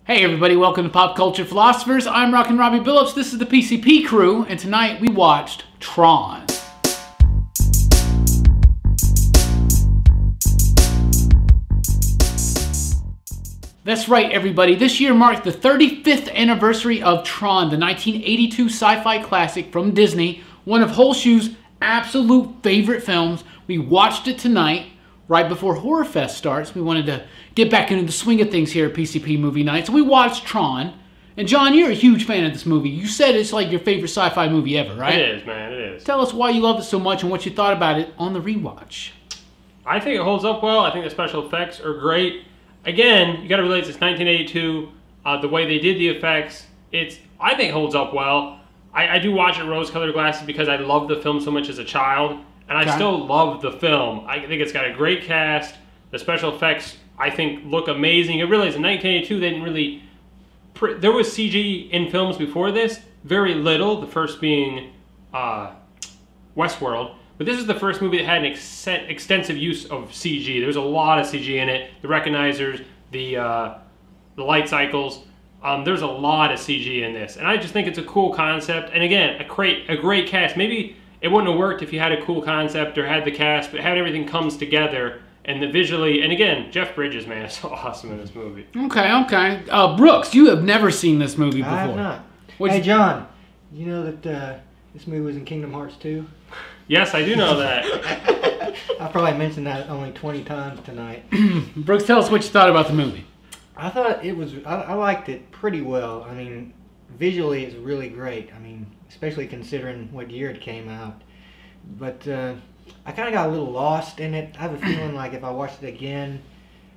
Hey everybody, welcome to Pop Culture Philosophers. I'm Rockin Robbie Billups. This is the PCP crew, and tonight we watched Tron. That's right, everybody. This year marked the 35th anniversary of Tron, the 1982 sci-fi classic from Disney, one of Holshoe's absolute favorite films. We watched it tonight, right before Horror Fest starts. We wanted to get back into the swing of things here at PCP Movie Night, so we watched Tron. And John, you're a huge fan of this movie. You said it's like your favorite sci-fi movie ever, right? It is, man, it is. Tell us why you love it so much and what you thought about it on the rewatch. I think it holds up well. I think the special effects are great. Again, you got to realize it's 1982. The way they did the effects, I think holds up well. I do watch it rose-colored glasses because I loved the film so much as a child, and I still love the film. I think it's got a great cast. The special effects, I think, look amazing. You realize in 1982 they didn't really... There was CG in films before this, very little, the first being Westworld. But this is the first movie that had an extensive use of CG. There's a lot of CG in it. The recognizers, the light cycles. There's a lot of CG in this. And I just think it's a cool concept. And again, a great cast. Maybe it wouldn't have worked if you had a cool concept or had the cast, but having everything comes together and the visually, and again, Jeff Bridges, man, is so awesome in this movie. Okay. Brooks, you have never seen this movie before. I have not. Hey, John, you know that this movie was in Kingdom Hearts 2? Yes, I do know that. I probably mentioned that only 20 times tonight. Brooks, tell us what you thought about the movie. I thought it was, I liked it pretty well. I mean, visually it's really great. I mean, especially considering what year it came out. But I kind of got a little lost in it. I have a feeling like if I watched it again,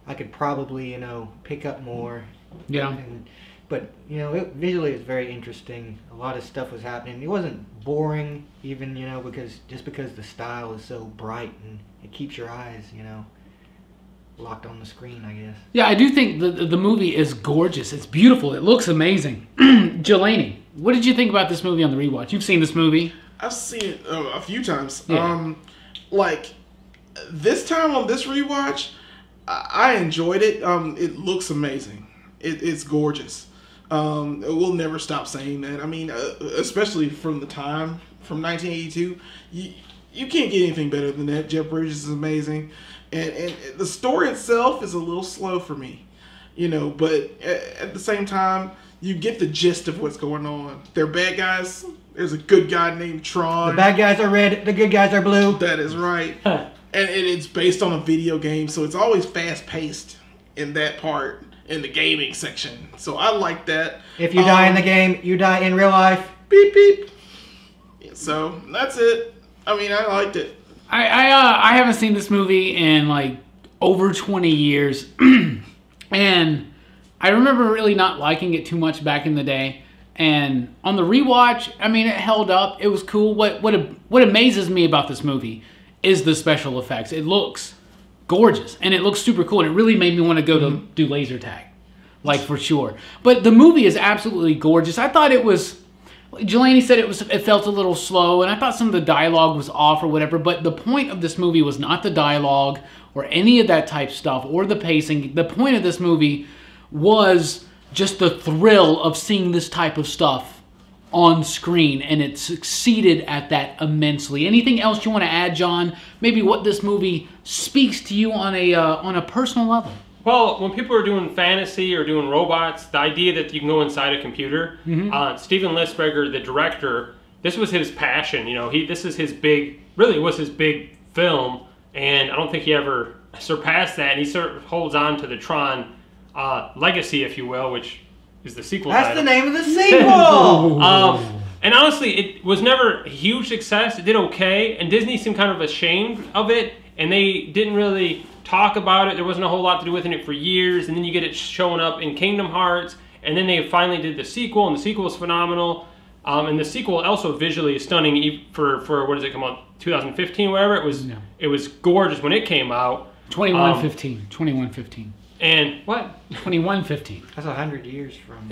I could probably, pick up more. Yeah. But, visually it's very interesting. A lot of stuff was happening. It wasn't boring even, because the style is so bright and it keeps your eyes, locked on the screen, I guess. Yeah, I do think the movie is gorgeous. It's beautiful. It looks amazing. Jelani, what did you think about this movie on the rewatch? You've seen this movie? I've seen it a few times. Yeah. Like, this time on this rewatch, I enjoyed it. It looks amazing. It's gorgeous. We'll never stop saying that. I mean, especially from the time, from 1982, you can't get anything better than that. Jeff Bridges is amazing. And the story itself is a little slow for me, but at the same time, you get the gist of what's going on. They're bad guys. There's a good guy named Tron. The bad guys are red, the good guys are blue. That is right. And it's based on a video game, so it's always fast-paced in that part, in the gaming section. So I like that. If you die in the game, you die in real life. Beep, beep. Yeah, so that's it. I mean, I liked it. I haven't seen this movie in like over 20 years. And I remember really not liking it too much back in the day. And on the rewatch, I mean, it held up. It was cool. What amazes me about this movie is the special effects. It looks gorgeous, and it looks super cool. And it really made me want to go to do laser tag, like for sure. But the movie is absolutely gorgeous. I thought it was, Jelani said it felt a little slow, and I thought some of the dialogue was off or whatever. But the point of this movie was not the dialogue or any of that type stuff or the pacing. The point of this movie was just the thrill of seeing this type of stuff on screen, and it succeeded at that immensely. Anything else you want to add, John? Maybe what this movie speaks to you on a personal level? Well, when people are doing fantasy or doing robots, the idea that you can go inside a computer, Steven Lisberger, the director, this was his passion. This is his big, really was his big film, and I don't think he ever surpassed that. And he sort of holds on to the Tron legacy, if you will, which is the sequel. That's the name of the sequel. And honestly, it was never a huge success. It did okay, and Disney seemed kind of ashamed of it, and they didn't really talk about it. There wasn't a whole lot to do with it for years, and then you get it showing up in Kingdom Hearts, and then they finally did the sequel, and the sequel was phenomenal. And the sequel also visually is stunning for what does it come out, 2015, whatever. It was gorgeous when it came out. 2115. And what? 2115. That's 100 years from.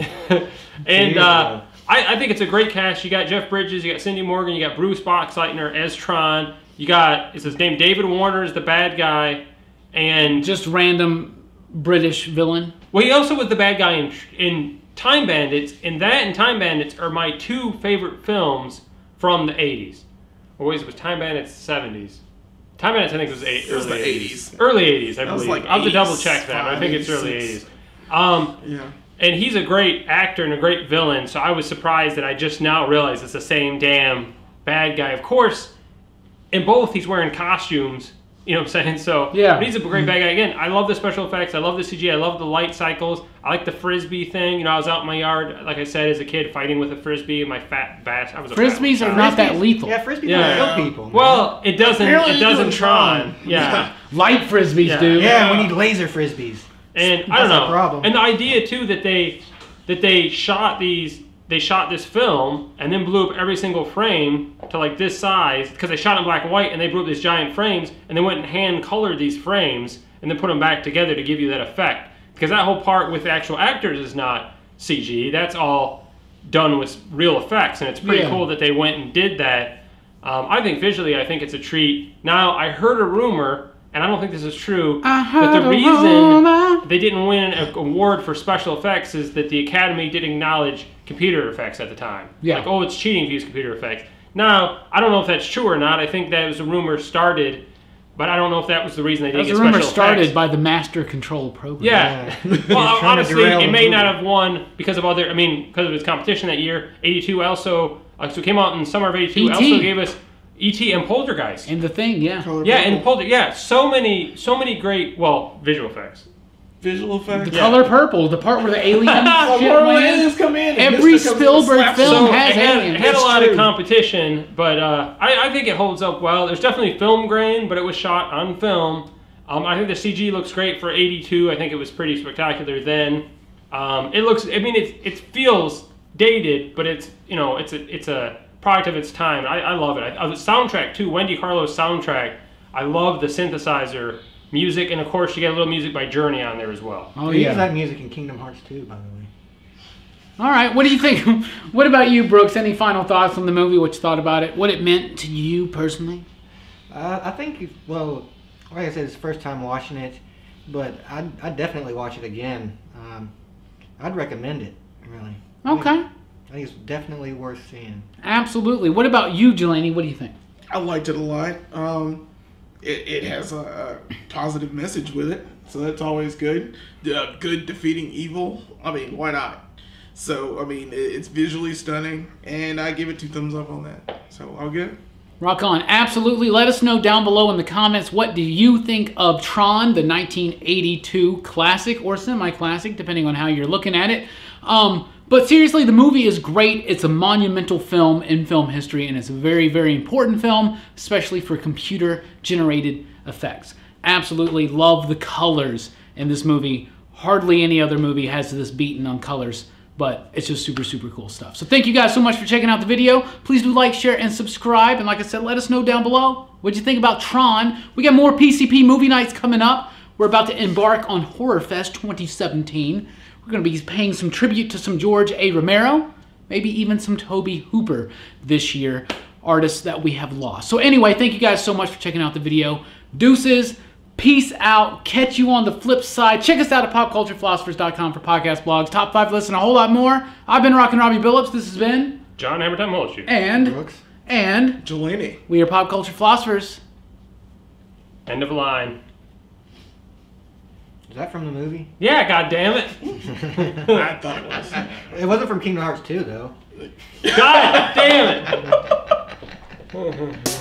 And I think it's a great cast. You got Jeff Bridges, you got Cindy Morgan, you got Bruce Boxleitner as Tron. You got, is his name David Warner is the bad guy, and just random British villain. Well, he also was the bad guy in Time Bandits, and that and Time Bandits are my two favorite films from the 80s. Or was Time Bandits 70s? Time Bandits, I think, was It was the 80s. Early 80s, I That was believe. like I'll have to double check that, but I think it's early 80s. Yeah. And he's a great actor and a great villain, so I was surprised that I just now realized it's the same damn bad guy. Of course, in both, he's wearing costumes. You know what I'm saying? So, yeah. But he's a great bad guy. Again, I love the special effects. I love the CG. I love the light cycles. I like the frisbee thing. You know, I was out in my yard, like I said, as a kid, fighting with a frisbee. My fat bass. I was a Frisbees are not that lethal. Yeah, frisbees don't kill people. Man. Well, it doesn't. Apparently It you do doesn't in Tron. Tron. Yeah. Light frisbees do. Yeah, we need laser frisbees. And I don't That's know. a problem. And the idea too that they shot this film and then blew up every single frame to like this size because they shot in black and white and they blew up these giant frames and they went and hand colored these frames and then put them back together to give you that effect, because that whole part with the actual actors is not CG. That's all done with real effects, and it's pretty cool that they went and did that. I think visually, I think it's a treat. Now, I heard a rumor, and I don't think this is true, but the reason they didn't win an award for special effects is that the Academy didn't acknowledge computer effects at the time. Yeah. Like, oh, it's cheating to use computer effects. Now, I don't know if that's true or not. I think that was a rumor started, but I don't know if that was the reason they didn't get The special rumor effects. stared by the Master Control program. Yeah. He's Well, trying to honestly, derail it the may movie. not have won because of because of its competition that year. 82 also, so it came out in summer of 82. E.T. Also gave us E.T. and Poltergeist. And the thing, yeah. Yeah, and so many great, visual effects. Visual effects. The color purple, the part where the alien Oh, shit where the lands. aliens come in. and Every Mr. comes in and Spielberg slaps film them. has it had aliens. a It's lot true. of competition, but I think it holds up well. There's definitely film grain, but it was shot on film. I think the CG looks great for 82. I think it was pretty spectacular then. It looks, it feels dated, but it's a product of its time. I love it. The soundtrack too, Wendy Carlo's soundtrack. I love the synthesizer music, and of course you get a little music by Journey on there as well. Oh, They yeah. use that music in Kingdom Hearts 2, by the way. All right, what do you think? What about you, Brooks? Any final thoughts on the movie? What you thought about it? What it meant to you personally? I think, like I said, it's the first time watching it, but I'd definitely watch it again. I'd recommend it, really. Okay. I think it's definitely worth seeing. Absolutely. What about you, Jelani? What do you think? I liked it a lot. It has a positive message with it, so that's always good. Good defeating evil. I mean, why not? So, I mean, it's visually stunning, and I give it 2 thumbs up on that. So, I'll give it. Rock on. Absolutely. Let us know down below in the comments, what do you think of Tron, the 1982 classic or semi-classic, depending on how you're looking at it. But seriously, the movie is great. It's a monumental film in film history, and it's a very, very important film, especially for computer-generated effects. Absolutely love the colors in this movie. Hardly any other movie has this beaten on colors, but it's just super, super cool stuff. So thank you guys so much for checking out the video. Please do like, share, and subscribe. And like I said, let us know down below what you think about Tron. We got more PCP movie nights coming up. We're about to embark on Horror Fest 2017. We're going to be paying some tribute to some George A. Romero, maybe even some Toby Hooper this year, artists that we have lost. So anyway, thank you guys so much for checking out the video. Deuces. Peace out. Catch you on the flip side. Check us out at popculturephilosophers.com for podcast blogs, top 5 lists, and a whole lot more. I've been Rockin Robbie Billups. This has been John Hammertime Holshoe. and Brooks? Jelani. we are Pop Culture Philosophers. End of line. Is that from the movie? Yeah, God damn it. I thought it was. It wasn't from Kingdom Hearts 2, though. God damn it.